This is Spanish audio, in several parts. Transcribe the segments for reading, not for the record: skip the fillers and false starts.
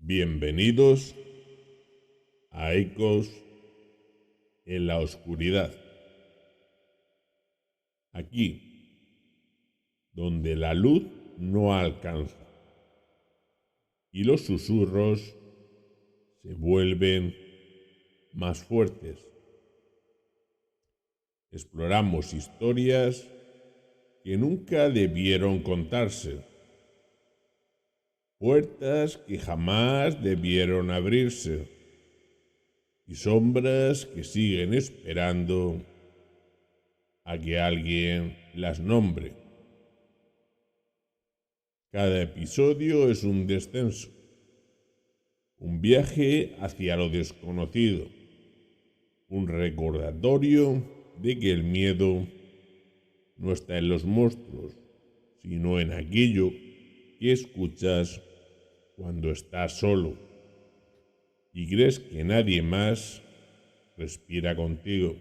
Bienvenidos a Ecos en la Oscuridad. Aquí, donde la luz no alcanza y los susurros se vuelven más fuertes. Exploramos historias que nunca debieron contarse, puertas que jamás debieron abrirse y sombras que siguen esperando a que alguien las nombre. Cada episodio es un descenso, un viaje hacia lo desconocido, un recordatorio de que el miedo no está en los monstruos, sino en aquello que escuchas cuando estás solo y crees que nadie más respira contigo.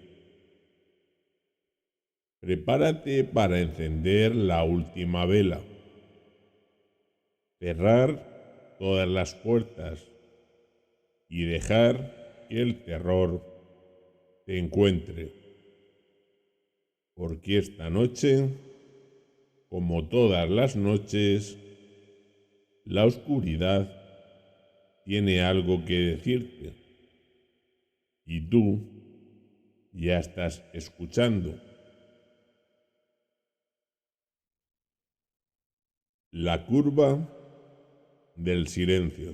Prepárate para encender la última vela, cerrar todas las puertas y dejar que el terror te encuentre. Porque esta noche, como todas las noches, la oscuridad tiene algo que decirte. Y tú ya estás escuchando. La curva del silencio.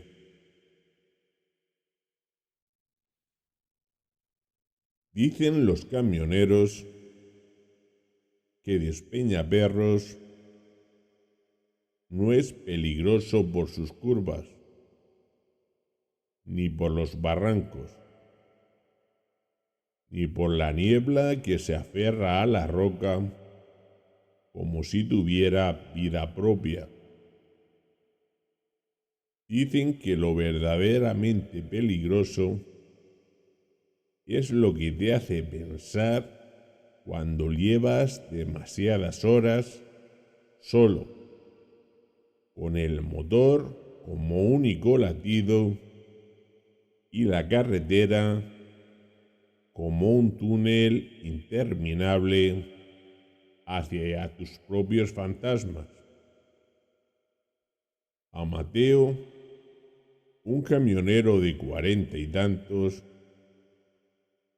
Dicen los camioneros que Despeñaperros no es peligroso por sus curvas, ni por los barrancos, ni por la niebla que se aferra a la roca como si tuviera vida propia. Dicen que lo verdaderamente peligroso es lo que te hace pensar cuando llevas demasiadas horas solo, con el motor como único latido y la carretera como un túnel interminable hacia tus propios fantasmas. A Mateo, un camionero de 40 y tantos,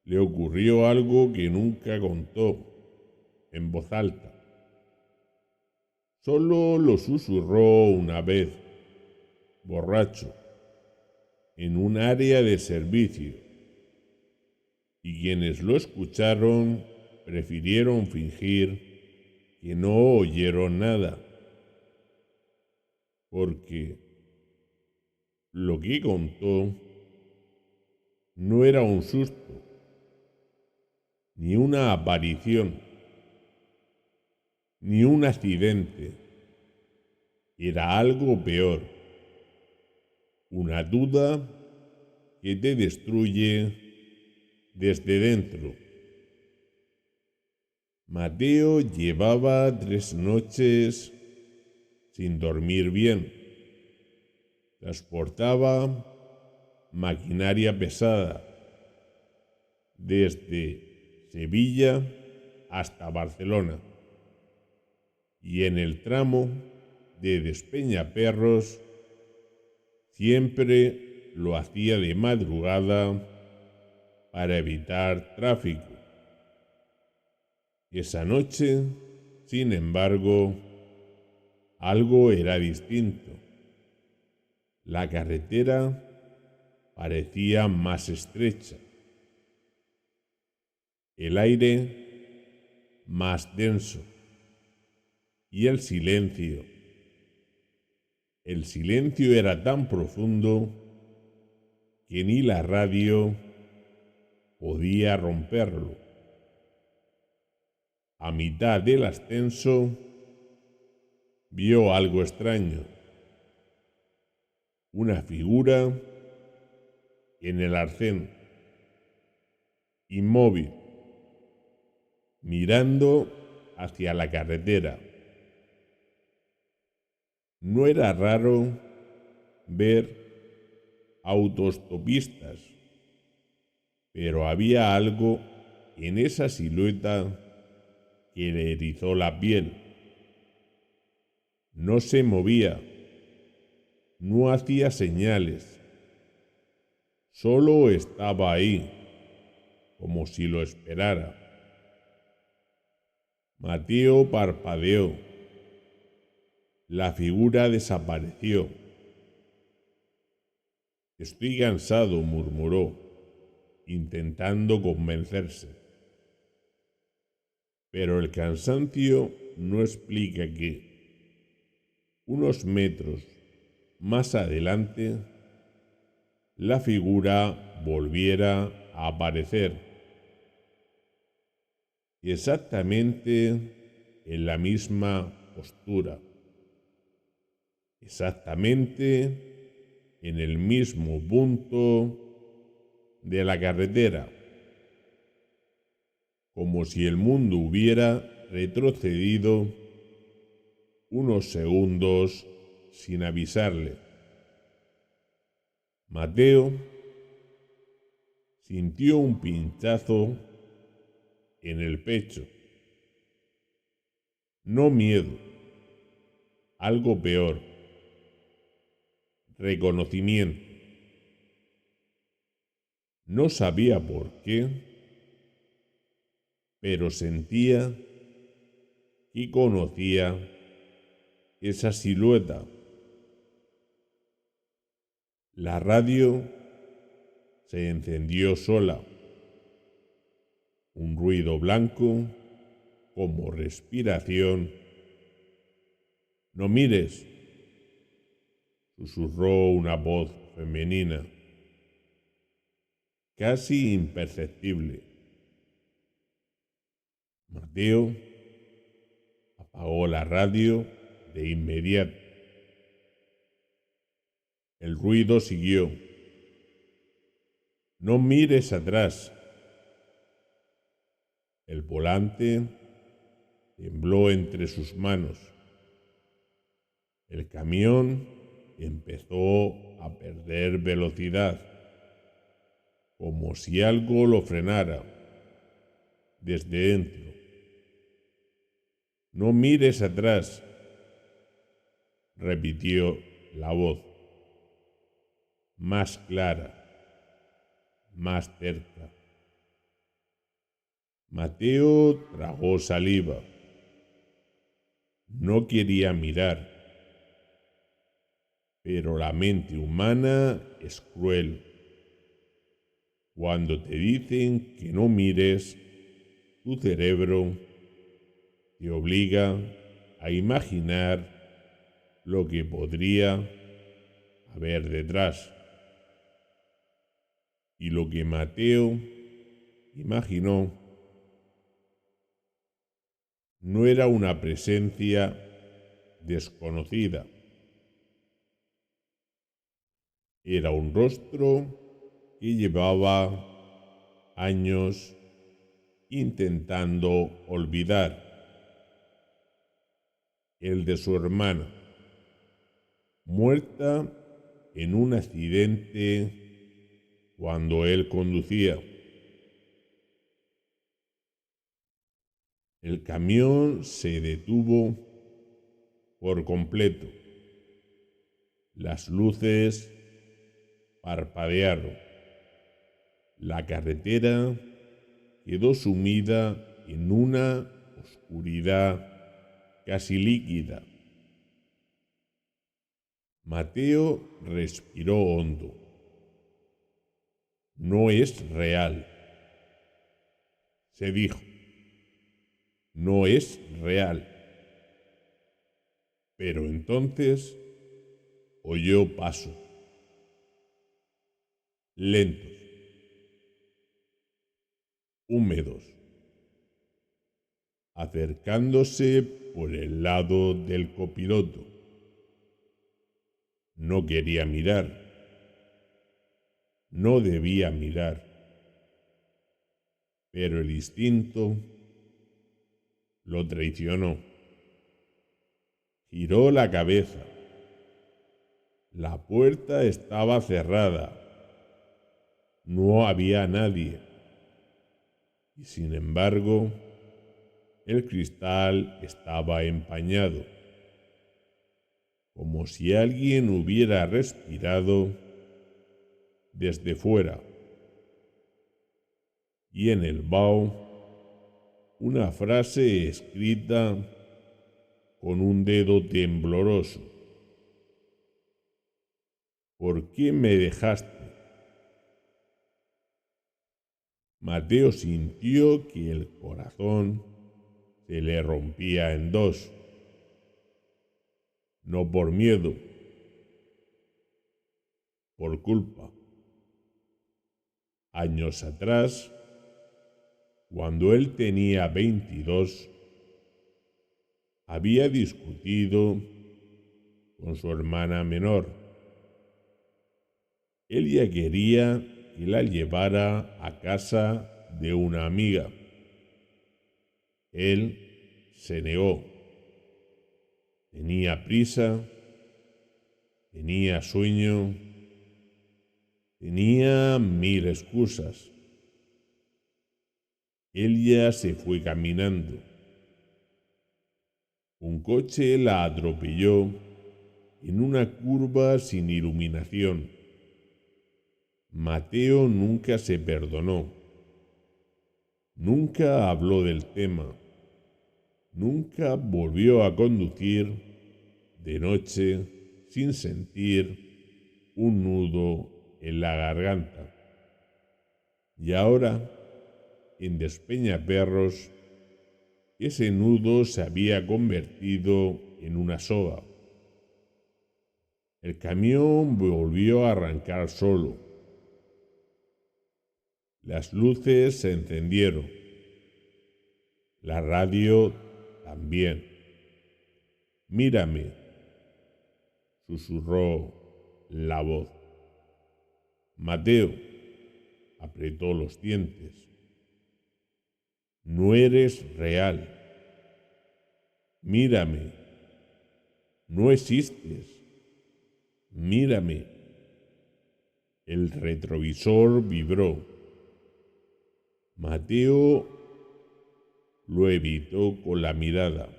le ocurrió algo que nunca contó en voz alta. Solo lo susurró una vez, borracho, en un área de servicio, y quienes lo escucharon prefirieron fingir que no oyeron nada, porque lo que contó no era un susto, ni una aparición, ni un accidente. Era algo peor, una duda que te destruye desde dentro. Mateo llevaba 3 noches sin dormir bien. Transportaba maquinaria pesada desde Sevilla hasta Barcelona, y en el tramo de Despeñaperros siempre lo hacía de madrugada para evitar tráfico. Esa noche, sin embargo, algo era distinto. La carretera parecía más estrecha, el aire más denso y el silencio era tan profundo que ni la radio podía romperlo. A mitad del ascenso vio algo extraño, una figura en el arcén, inmóvil, mirando hacia la carretera. No era raro ver autostopistas, pero había algo en esa silueta que le erizó la piel. No se movía, no hacía señales, solo estaba ahí, como si lo esperara. Mateo parpadeó. La figura desapareció. Estoy cansado, murmuró, intentando convencerse. Pero el cansancio no explica que, unos metros más adelante, la figura volviera a aparecer, exactamente en la misma postura, exactamente en el mismo punto de la carretera, como si el mundo hubiera retrocedido unos segundos sin avisarle. Mateo sintió un pinchazo en el pecho. No miedo, algo peor, reconocimiento. No sabía por qué, pero sentía y conocía esa silueta. La radio se encendió sola. Un ruido blanco, como respiración. No mires, susurró una voz femenina, casi imperceptible. Mateo apagó la radio de inmediato. El ruido siguió. No mires atrás. El volante tembló entre sus manos. El camión empezó a perder velocidad, como si algo lo frenara desde dentro. No mires atrás, repitió la voz, más clara, más cerca. Mateo tragó saliva. No quería mirar, pero la mente humana es cruel. Cuando te dicen que no mires, tu cerebro te obliga a imaginar lo que podría haber detrás. Y lo que Mateo imaginó no era una presencia desconocida. Era un rostro que llevaba años intentando olvidar. El de su hermana, muerta en un accidente cuando él conducía. El camión se detuvo por completo. Las luces parpadearon. La carretera quedó sumida en una oscuridad casi líquida. Mateo respiró hondo. No es real, se dijo. No es real. Pero entonces oyó pasos lentos, húmedos, acercándose por el lado del copiloto. No quería mirar. No debía mirar. Pero el instinto lo traicionó. Giró la cabeza. La puerta estaba cerrada. No había nadie. Y sin embargo, el cristal estaba empañado, como si alguien hubiera respirado desde fuera. Y en el vaho, una frase escrita con un dedo tembloroso. ¿Por qué me dejaste? Mateo sintió que el corazón se le rompía en dos. No por miedo, por culpa. Años atrás, cuando él tenía 22, había discutido con su hermana menor. Ella quería que la llevara a casa de una amiga. Él se negó. Tenía prisa, tenía sueño, tenía 1000 excusas. Ella se fue caminando. Un coche la atropelló en una curva sin iluminación. Mateo nunca se perdonó. Nunca habló del tema. Nunca volvió a conducir de noche sin sentir un nudo en la garganta. Y ahora, en Despeñaperros, ese nudo se había convertido en una soga. El camión volvió a arrancar solo. Las luces se encendieron. La radio también. Mírame, susurró la voz. Mateo apretó los dientes. No eres real. Mírame. No existes. Mírame. El retrovisor vibró. Mateo lo evitó con la mirada,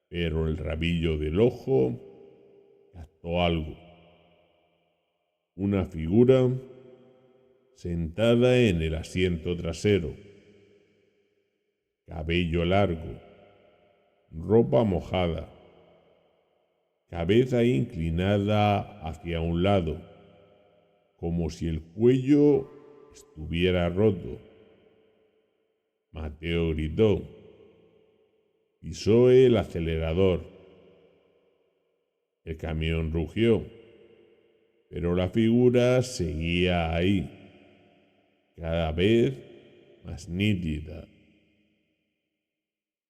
pero el rabillo del ojo captó algo. Una figura sentada en el asiento trasero. Cabello largo, ropa mojada, cabeza inclinada hacia un lado, como si el cuello estuviera roto. Mateo gritó. Pisó el acelerador. El camión rugió, pero la figura seguía ahí, cada vez más nítida.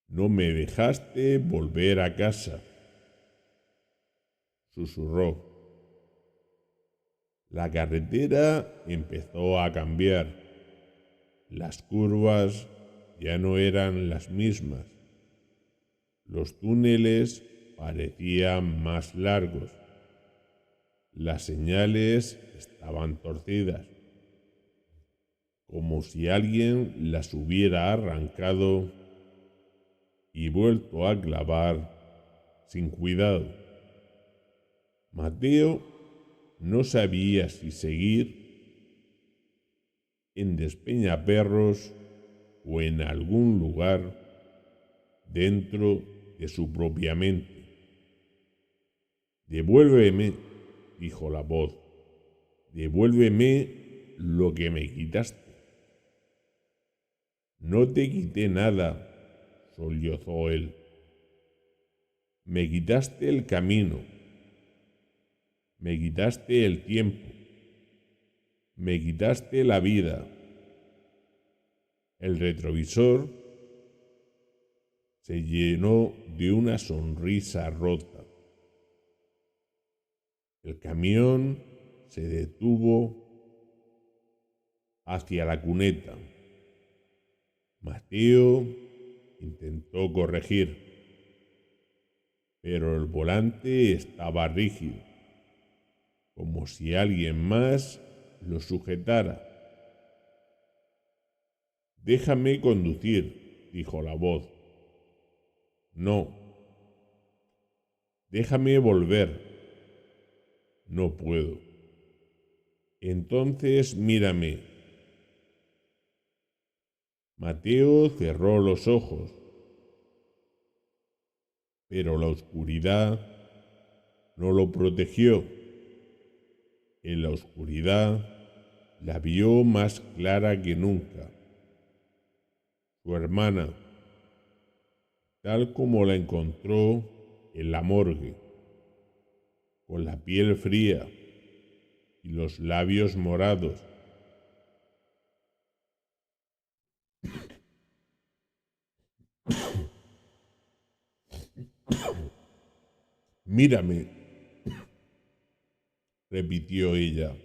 No me dejaste volver a casa, susurró. La carretera empezó a cambiar. Las curvas ya no eran las mismas. Los túneles parecían más largos. Las señales estaban torcidas, como si alguien las hubiera arrancado y vuelto a clavar sin cuidado. Mateo no sabía si seguir en Despeñaperros o en algún lugar dentro de su propia mente. Devuélveme, dijo la voz. Devuélveme lo que me quitaste. No te quité nada, sollozó él. Me quitaste el camino. Me quitaste el tiempo. Me quitaste la vida. El retrovisor se llenó de una sonrisa rota. El camión se detuvo hacia la cuneta. Mateo intentó corregir, pero el volante estaba rígido. como si alguien más lo sujetara. «Déjame conducir», dijo la voz. «No». «Déjame volver». «No puedo». «Entonces mírame». Mateo cerró los ojos, pero la oscuridad no lo protegió. En la oscuridad la vio más clara que nunca. Su hermana, tal como la encontró en la morgue, con la piel fría y los labios morados. «Mírame», repitió ella,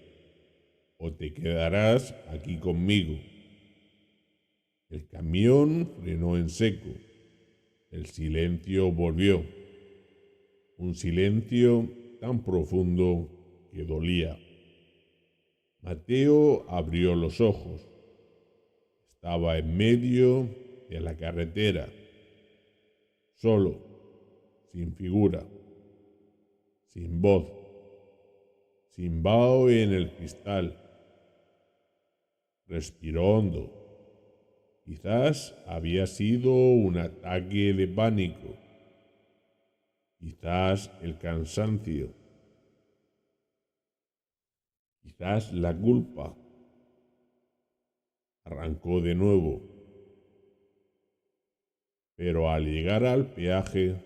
«o te quedarás aquí conmigo». El camión frenó en seco. El silencio volvió. Un silencio tan profundo que dolía. Mateo abrió los ojos. Estaba en medio de la carretera, solo, sin figura, sin voz, sin vaho en el cristal. Respiró hondo. Quizás había sido un ataque de pánico. Quizás el cansancio. Quizás la culpa. Arrancó de nuevo. Pero al llegar al peaje,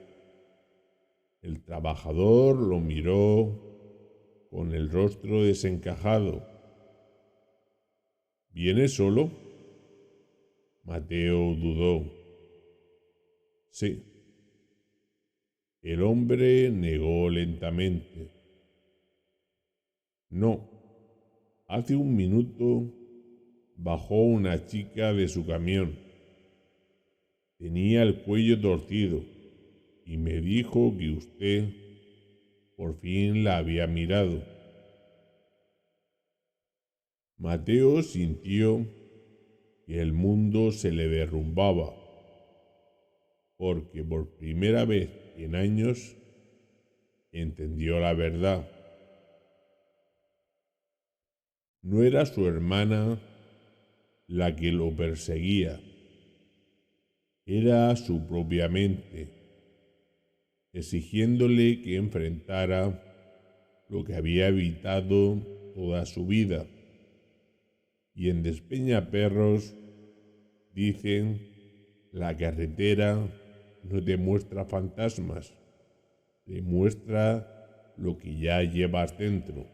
el trabajador lo miró con el rostro desencajado. ¿Viene solo? Mateo dudó. Sí. El hombre negó lentamente. No. Hace un minuto bajó una chica de su camión. Tenía el cuello torcido y me dijo que usted por fin la había mirado. Mateo sintió que el mundo se le derrumbaba, porque por primera vez en años entendió la verdad. No era su hermana la que lo perseguía, era su propia mente, exigiéndole que enfrentara lo que había evitado toda su vida. Y en Despeñaperros dicen: la carretera no te muestra fantasmas, te muestra lo que ya llevas dentro.